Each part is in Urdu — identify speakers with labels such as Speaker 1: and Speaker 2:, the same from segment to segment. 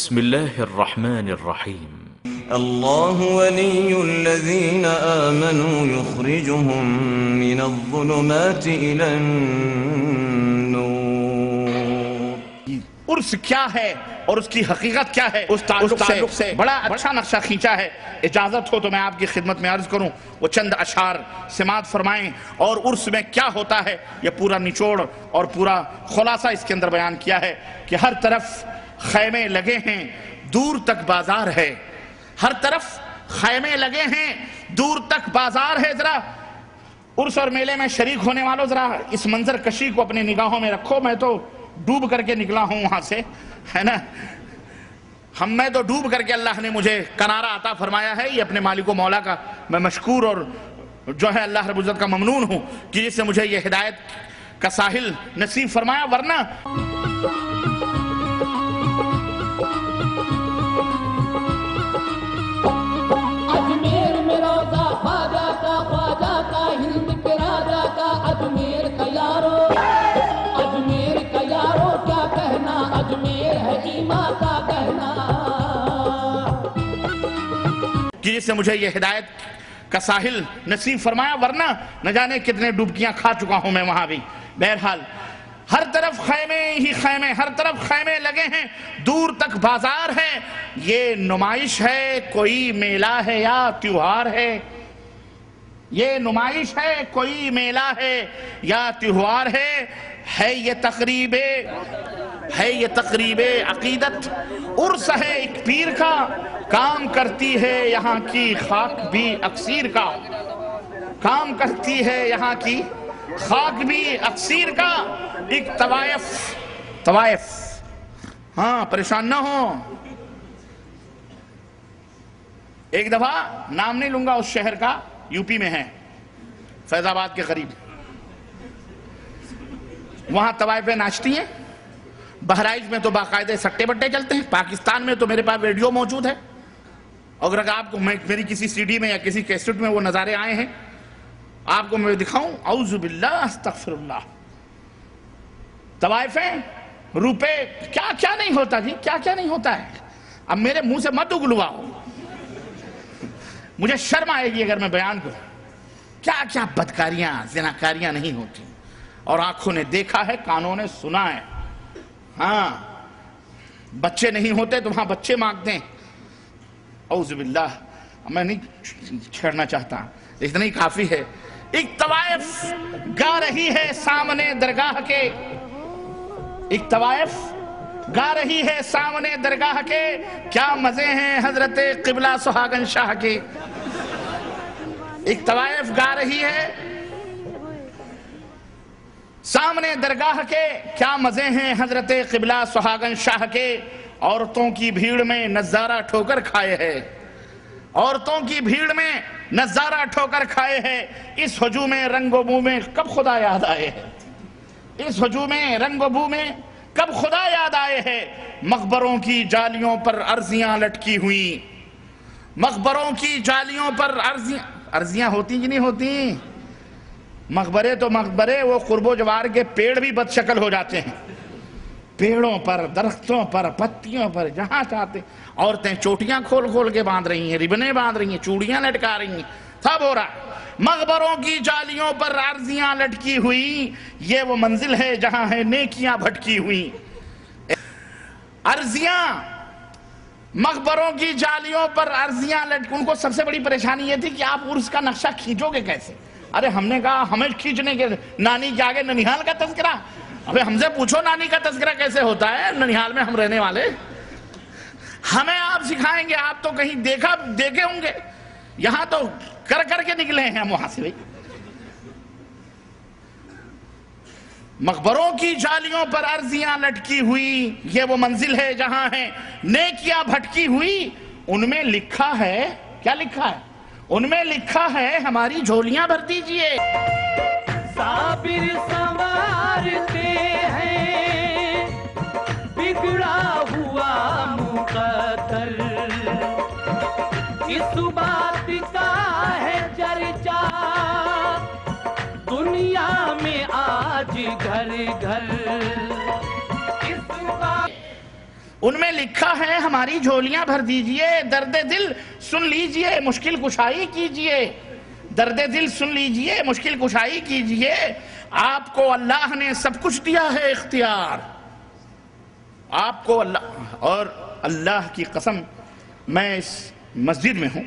Speaker 1: بسم الله الرحمن الرحيم.
Speaker 2: الله ولي الذين آمنوا يخرجهم من الظلمات إلى النور.
Speaker 3: عرس کیا ہے اور اس کی حقیقت کیا ہے، اس تعلق سے بڑا اچھا نقشہ کھینچا ہے۔ اجازت ہو تو میں آپ کی خدمت میں عرض کروں، وہ چند اشعار سماعت فرمائیں اور عرس میں کیا ہوتا ہے یہ پورا نچوڑ اور پورا خلاصہ اس کے اندر بیان کیا ہے کہ ہر طرف خیمے لگے ہیں، دور تک بازار ہے۔ ہر طرف خیمے لگے ہیں، دور تک بازار ہے۔ ذرا عرس اور میلے میں شریک ہونے والوں ذرا اس منظر کشی کو اپنی نگاہوں میں رکھو۔ میں تو ڈوب کر کے نکلا ہوں وہاں سے، ہے نا، میں تو ڈوب کر کے اللہ نے مجھے کنارہ عطا فرمایا ہے۔ یہ اپنے مالک و مولا کا میں مشکور اور جو ہے اللہ رب العزت کا ممنون ہوں کہ جس سے مجھے یہ ہدایت کا ساحل نصیب فرمایا، ورنہ
Speaker 4: اجمیر میں روزہ خواجہ کا، خواجہ کا ہند کے راجہ کا، اجمیر کا یارو، اجمیر کا یارو کیا کہنا، اجمیر ہے ایماں کا کہنا
Speaker 3: کہ جس سے مجھے یہ ہدایت کا ساحل نصیب فرمایا، ورنہ نہ جانے کتنے ڈبکیاں کھا چکا ہوں میں وہاں بھی۔ بہرحال ہر طرف خیمے ہی خیمے، ہر طرف خیمے لگے ہیں، دور تک بازار ہے۔ یہ نمائش ہے، کوئی میلہ ہے یا تیوہار ہے؟ یہ نمائش ہے، کوئی میلہ ہے یا تیوہار ہے یہ تقریب عقیدت، عرس ہے ایک پیر کا، کام کرتی ہے یہاں کی خاک بھی اکسیر کا، کام کرتی ہے یہاں کی خاک بھی اکسیر کا۔ ایک طوائف، ہاں پریشان نہ ہو۔ ایک دفعہ نام نہیں لوں گا اس شہر کا، یو پی میں ہے، فیض آباد کے قریب، وہاں طوائفیں ناچتی ہیں۔ بہرائچ میں تو باقاعدہ سٹے بٹے چلتے ہیں، پاکستان میں تو میرے پاس ویڈیو موجود ہے، اگر آپ کو میری کسی سی ڈی میں یا کسی کیسٹ میں وہ نظارے آئے ہیں، آپ کو میں دکھاؤں، اعوذ باللہ استغفر اللہ۔ طوائفیں، روپے، کیا کیا نہیں ہوتا جی، کیا کیا نہیں ہوتا ہے۔ اب میرے منہ سے مت اگلواؤ، مجھے شرم آئے گی اگر میں بیان کروں۔ کیا کیا بدکاریاں، زناکاریاں نہیں ہوتی، اور آنکھوں نے دیکھا ہے، کانوں نے سنا ہے۔ ہاں بچے نہیں ہوتے تو وہاں بچے مانگتے ہیں، اعوذ باللہ، میں نہیں چھیڑنا چاہتا، اتنا ہی کافی ہے۔ ایک طوائف گا رہی ہے سامنے درگاہ کے، ایک طوائف گا رہی ہے سامنے درگاہ کے، کیا مزے ہیں حضرت قبلہ سہاگن شاہ کے۔ ایک طوائف گا رہی ہے سامنے درگاہ کے، کیا مزے ہیں حضرت قبلہ سہاگن شاہ کے، عورتوں کی بھیڑ میں نظارہ ٹھوکر کھائے ہے، عورتوں کی بھیڑ میں نظارہ ٹھوکر کھائے ہے۔ اس ہجوم رنگ و بو میں کب خدا یاد آئے ہے، اس ہجوم رنگ و بو میں کب خدا یاد آئے ہے۔ مقبروں کی جالیوں پر عرضیاں لٹکی ہوئی، مقبروں کی جالیوں پر عرضیاں ہوتی کہ نہیں ہوتی؟ مقبرے تو مقبرے، وہ قرب و جوار کے پیڑ بھی بد شکل ہو جاتے ہیں، پیڑوں پر، درختوں پر، پتیوں پر، جہاں چاہتے عورتیں چوٹیاں کھول کھول کے باندھ رہی ہیں، ربنیں باندھ رہی ہیں، چوڑیاں لٹکا رہی ہیں، سب ہو رہا ہے۔ مقبروں کی جالیوں پر عرضیاں لٹکی ہوئی، یہ وہ منزل ہے جہاں ہے نیکیاں بھٹکی ہوئی۔ عرضیاں، مقبروں کی جالیوں پر عرضیاں ان کو سب سے بڑی پریشانی یہ تھی کہ آپ عرس کا نقشہ کھینچو گے کیسے؟ ارے ہم نے کہا ہمیں کھینچنے کے، نانی کے آگے ننیحال کا تذکرہ، ابھی ہم سے پوچھو نانی کا تذکرہ کیسے ہوتا ہے، ننیحال میں ہم رہنے والے، ہمیں آپ سکھائیں گے، آپ تو کہیں دیکھے ہوں گے، یہاں تو کر کے نکلے ہیں ہم وہاں سے۔ بھائی مقبروں کی جالیوں پر عرضیاں لٹکی ہوئی، یہ وہ منزل ہے جہاں ہے نیکیاں بھٹکی ہوئی۔ ان میں لکھا ہے، کیا لکھا ہے؟ ان میں لکھا ہے ہماری جھولیاں بھر دیجئے۔
Speaker 4: صابر سنوارتے ہیں بگڑا ہوا مقدر، اس بات کا ہے چرچا دنیا میں آج گھر گھر۔
Speaker 3: ان میں لکھا ہے ہماری جھولیاں بھر دیجئے، درد دل سن لیجئے، مشکل کشائی کیجئے، درد دل سن لیجئے، مشکل کشائی کیجئے، آپ کو اللہ نے سب کچھ دیا ہے اختیار، آپ کو اللہ، اور اللہ کی قسم میں اس مسجد میں ہوں،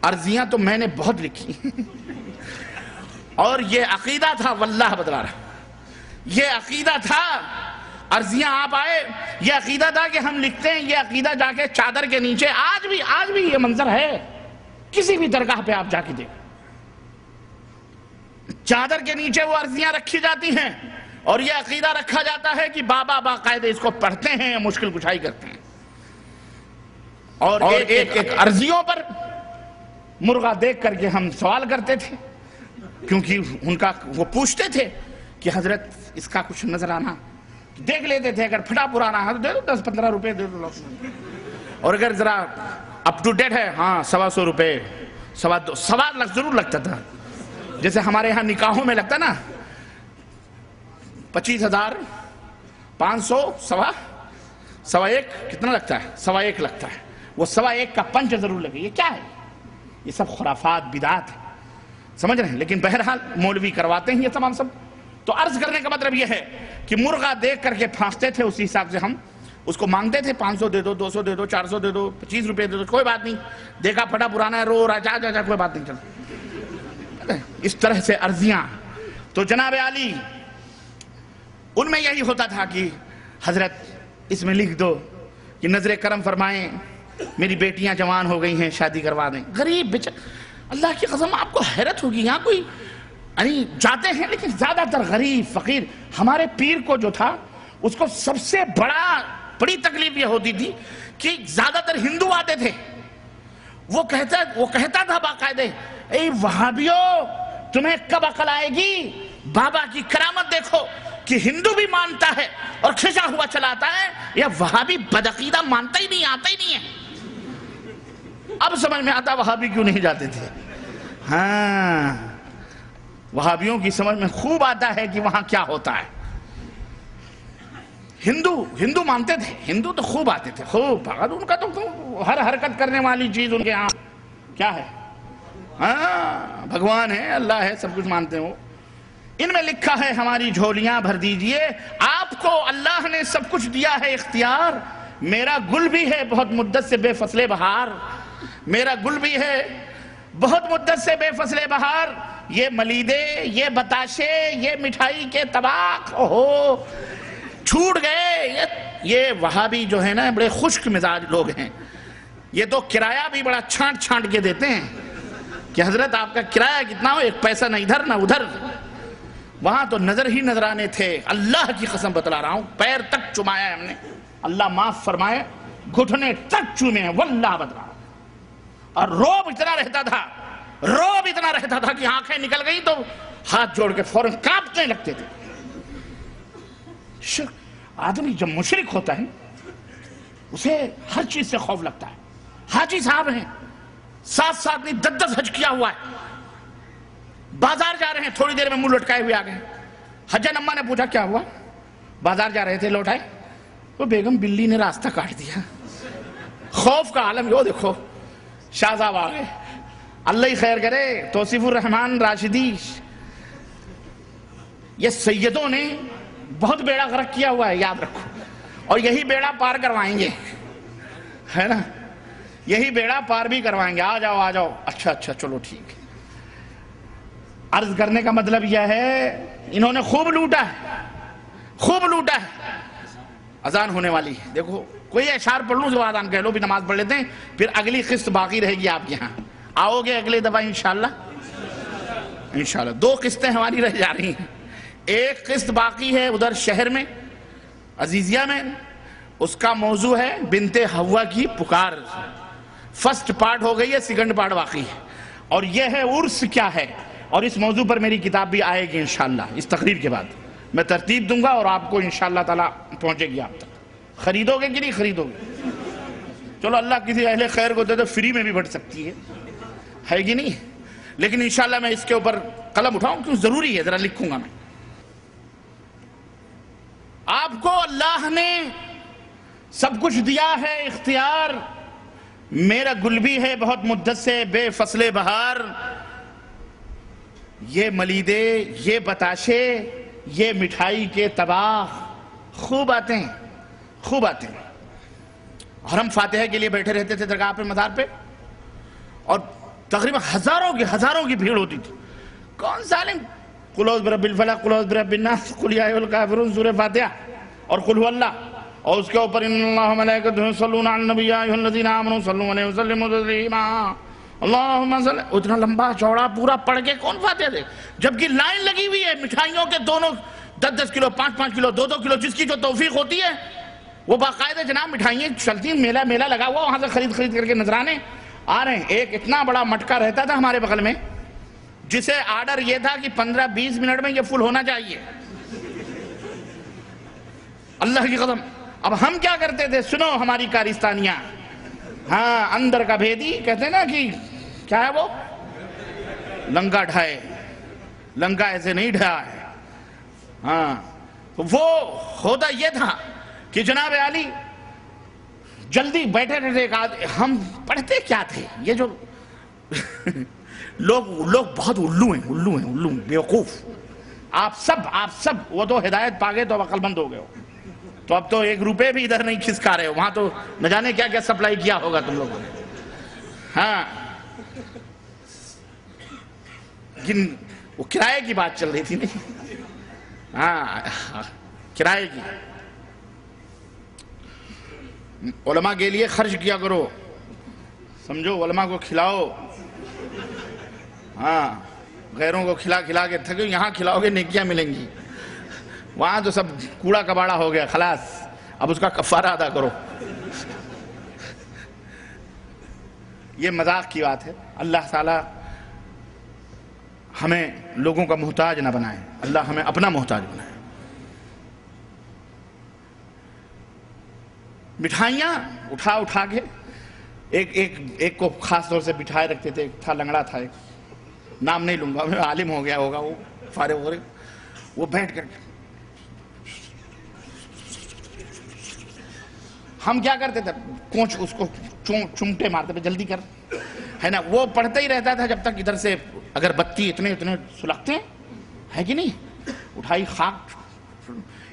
Speaker 3: عرضیاں تو میں نے بہت لکھی اور یہ عقیدہ تھا، واللہ بتلا رہا، یہ عقیدہ تھا، عرضیاں آپ آئے، یہ عقیدہ تھا کہ ہم لکھتے ہیں، یہ عقیدہ جا کے چادر کے نیچے، آج بھی یہ منظر ہے، کسی بھی درگاہ پہ آپ جا کے دیکھیں، چادر کے نیچے وہ عرضیاں رکھی جاتی ہیں، اور یہ عقیدہ رکھا جاتا ہے کہ بابا باقاعدہ اس کو پڑھتے ہیں، مشکل کشائی کرتے ہیں، اور ایک عرضیوں پر مرغا دیکھ کر کے ہم سوال کرتے تھے، کیونکہ وہ پوچھتے تھے کہ حضرت اس کا کچھ نظر آنا، دیکھ لیتے تھے، اگر پھٹا پرانا ہے تو دے دو 10-15 روپے دے دو، اور اگر ذرا اپ ٹو ڈیٹ ہے، ہاں 125 روپے، 1.25 ضرور لگتا تھا، جیسے ہمارے ہاں نکاحوں میں لگتا نا 25,000 500 1.25 کتنا لگتا ہے، 1.25 لگتا ہے، وہ 1.25 کا پنچ ضرور لگے، یہ کیا ہے؟ یہ سب خرافات بدعات ہے، سمجھ رہے ہیں؟ لیکن بہرحال مولوی کرواتے ہیں یہ تمام سب۔ تو عرض کرنے کا مطلب یہ ہے کہ مرغا دیکھ کر کے پھانستے تھے، اسی حساب سے ہم اس کو مانگتے تھے، 500 دے دو، 200 دے دو، 400 دے دو، 25 روپے دے دو، کوئی بات نہیں، دیکھا پھٹا پرانا ہے، رو رہا، جا کوئی بات نہیں، چل اس طرح سے عرضیاں۔ تو جناب عالی ان میں یہی ہوتا تھا کہ حضرت اس میں لکھ دو کہ نظر کرم فرمائیں، میری بیٹیاں جوان ہو گئی ہیں، شادی کروا دیں۔ غریب اللہ کی قسم آپ کو حیرت ہوگی، یہاں کوئی یعنی جاتے ہیں لیکن زیادہ تر غریب فقیر۔ ہمارے پیر کو جو تھا اس کو سب سے بڑی تکلیف یہ ہوتی تھی کہ زیادہ تر ہندو آتے تھے، وہ کہتا تھا باقاعدہ، اے وہابیوں تمہیں کب عقل آئے گی، بابا کی کرامت دیکھو کہ ہندو بھی مانتا ہے اور کھچا ہوا چلاتا ہے، یا وہابی بدعقیدہ مانتا ہی نہیں، آتا ہی نہیں ہے۔ اب سمجھ میں آتا وہابی کیوں نہیں جاتے تھے۔ ہاں وہابیوں کی سمجھ میں خوب آتا ہے کہ وہاں کیا ہوتا ہے۔ ہندو مانتے تھے، ہندو تو خوب آتے تھے، خوب، ان کا تو ہر حرکت کرنے والی چیز ان کے ہاں کیا ہے، ہاں بھگوان ہے، اللہ ہے، سب کچھ مانتے ہو۔ ان میں لکھا ہے ہماری جھولیاں بھر دیجئے، آپ کو اللہ نے سب کچھ دیا ہے اختیار، میرا گل بھی ہے بہت مدت سے بے فصل بہار، میرا گل بھی ہے بہت مدت سے بے فصل بہار، یہ ملیدے، یہ بتاشے، یہ مٹھائی کے طباق اوہو چھوٹ گئے۔ یہ وہابی جو ہے نا بڑے خشک مزاج لوگ ہیں، یہ تو کرایہ بھی بڑا چھانٹ کے دیتے ہیں کہ حضرت آپ کا کرایہ کتنا ہو، 1 پیسہ نہ ادھر نہ ادھر۔ وہاں تو نظر ہی نظرانے تھے، اللہ کی قسم بتلا رہا ہوں، پیر تک چمایا ہے ہم نے، اللہ معاف فرمائے، گھٹنے تک چومے ہیں، واللہ بتلا رہا ہوں۔ اور روب اتنا رہتا تھا کہ آنکھیں نکل گئی تو ہاتھ جوڑ کے فوراں کانپنے لگتے تھے۔ آدمی جب مشرک ہوتا ہے اسے ہر چیز سے خوف لگتا ہے۔ حاجی صاحب ہیں، 7 نہیں 10 حج کیا ہوا ہے، بازار جا رہے ہیں، تھوڑی دیر میں منہ لٹکائے ہوئے آ گئے۔ حجن اماں نے پوچھا کیا ہوا، بازار جا رہے تھے لوٹائے، وہ بیگم بلی نے راستہ کاٹ دیا۔ خوف کا عالم، یہ دیکھو شاہ صاحب آ گئے، اللہ ہی خیر کرے، توصیف الرحمن راشدی، یہ سیدوں نے بہت بیڑا غرق کیا ہوا ہے، یاد رکھو، اور یہی بیڑا پار کروائیں گے، ہے نا، یہی بیڑا پار بھی کروائیں گے۔ آ جاؤ، اچھا چلو ٹھیک ہے۔ عرض کرنے کا مطلب یہ ہے انہوں نے خوب لوٹا ہے۔ اذان ہونے والی ہے، دیکھو کوئی اشعار پڑھ لوں جو اذان کہہ لو، بھی نماز پڑھ لیتے ہیں، پھر اگلی قسط باقی رہے گی آپ کے ہاں، آؤ گے اگلے دفعہ انشاءاللہ۔ 2 قسطیں ہماری رہ جا رہی ہیں، ایک قسط باقی ہے ادھر شہر میں عزیزیہ میں، اس کا موضوع ہے بنت حوا کی پکار، فرسٹ پارٹ ہو گئی ہے، سیکنڈ پارٹ باقی ہے، اور یہ ہے عرس کیا ہے، اور اس موضوع پر میری کتاب بھی آئے گی انشاءاللہ اس تقریر کے بعد، میں ترتیب دوں گا اور آپ کو انشاءاللہ تعالی پہنچے گی آپ تک۔ خریدو گے کہ نہیں خریدو گے؟ چلو اللہ کسی اہل خیر کو دے تو فری میں بھی بڑھ سکتی ہے کہ نہیں، لیکن انشاءاللہ میں اس کے اوپر قلم اٹھاؤں کیوں، ضروری ہے، ذرا لکھوں گا میں۔ آپ کو اللہ نے سب کچھ دیا ہے اختیار، میرا گل بھی ہے بہت مدت سے بے فصل بہار، یہ ملیدے یہ بتاشے یہ مٹھائی کے تباہ، خوب آتے ہیں خوب آتے ہیں۔ اور ہم فاتحہ کے لیے بیٹھے رہتے تھے درگاہ پہ مزار پہ، اور تقریباً ہزاروں کی بھیڑ ہوتی تھی۔ کون ظالم قل اعوذ برب الفلق قل اعوذ برب الناس قل یا ایھا الکافرون سورہ فاتحہ اور قل هو اللہ، اور اس کے اوپر ان اللہ ملائکتہ یصلون علی النبی یا ایھا الذین آمنوا صلوا علیہ وسلموا تسلیما اللہم صل، اتنا لمبا چوڑا پورا پڑھ کے کون فاتحہ دے؟ جبکہ لائن لگی ہوئی ہے مٹھائیوں کے، دونوں 10 کلو 5 کلو 2 کلو، جس کی جو توفیق ہوتی ہے وہ باقاعدہ جناب مٹھائیاں چلتی ہیں، میلہ لگا ہوا، وہاں سے خرید کر کے نذرانے آ رہے ہیں۔ ایک اتنا بڑا مٹکا رہتا تھا ہمارے بغل میں، جسے آرڈر یہ تھا کہ 15-20 منٹ میں یہ فل ہونا چاہیے، اللہ کی قسم۔ اب ہم کیا کرتے تھے؟ سنو ہماری کارستانیاں، ہاں اندر کا بھیدی کہتے ہیں نا کہ کیا ہے وہ لنگا ڈھائے، لنگا ایسے نہیں ڈھایا ہے، ہاں وہ ہوتا یہ تھا کہ جناب عالی جلدی بیٹھے رہتے، ہم پڑھتے کیا تھے؟ یہ جو لوگ بہت الو ہیں بیوقوف، آپ سب وہ تو ہدایت پاگے تو عقل مند ہو گئے ہو، تو اب تو 1 روپے بھی ادھر نہیں کھسکا رہے ہو، وہاں تو نہ جانے کیا سپلائی کیا ہوگا تم لوگوں نے۔ ہاں وہ کرائے کی بات چل رہی تھی نہیں، ہاں کرائے کی۔ علماء کے لیے خرچ کیا کرو، سمجھو علماء کو کھلاؤ، ہاں غیروں کو کھلا کے تھکو، یہاں کھلاؤ گے نیکیاں ملیں گی، وہاں تو سب کوڑا کباڑا ہو گیا خلاص، اب اس کا کفارہ ادا کرو۔ یہ مذاق کی بات ہے۔ اللہ تعالیٰ ہمیں لوگوں کا محتاج نہ بنائے، اللہ ہمیں اپنا محتاج بنائے۔ مٹھائیاں اٹھا کے ایک کو خاص طور سے بٹھائے رکھتے تھے، ایک تھا لنگڑا تھا، ایک نام نہیں لوں گا، عالم ہو گیا ہوگا وہ، فارغ ہو رہے، وہ بیٹھ کر ہم کیا کرتے تھے؟ کونچ اس کو چمٹے مارتے تھے، جلدی کر، ہے نا، وہ پڑھتا ہی رہتا تھا جب تک ادھر سے اگر بتی اتنے سلگتے ہے کہ نہیں، اٹھائی خاک،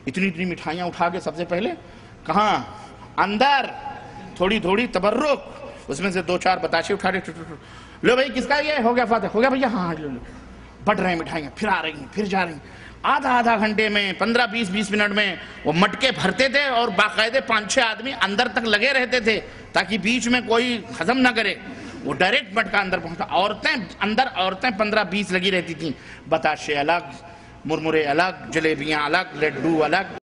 Speaker 3: اتنی مٹھائیاں اٹھا کے سب سے پہلے کہاں اندر، تھوڑی تبرک، اس میں سے 2-4 بتاشے اٹھا رہے، لو بھائی کس کا یہ ہو گیا فاتح ہو گیا بھیا، ہاں بڑھ رہے ہیں مٹھائیاں، پھر آ رہی ہیں پھر جا رہی ہیں، آدھا گھنٹے میں 15-20 منٹ میں وہ مٹکے بھرتے تھے، اور باقاعدہ 5-6 آدمی اندر تک لگے رہتے تھے تاکہ بیچ میں کوئی ہضم نہ کرے، وہ ڈائریکٹ مٹکا اندر پہنچتا۔ عورتیں 15-20 لگی رہتی تھیں، بتاشے الگ، مرمرے الگ، جلیبیاں الگ، لڈو الگ۔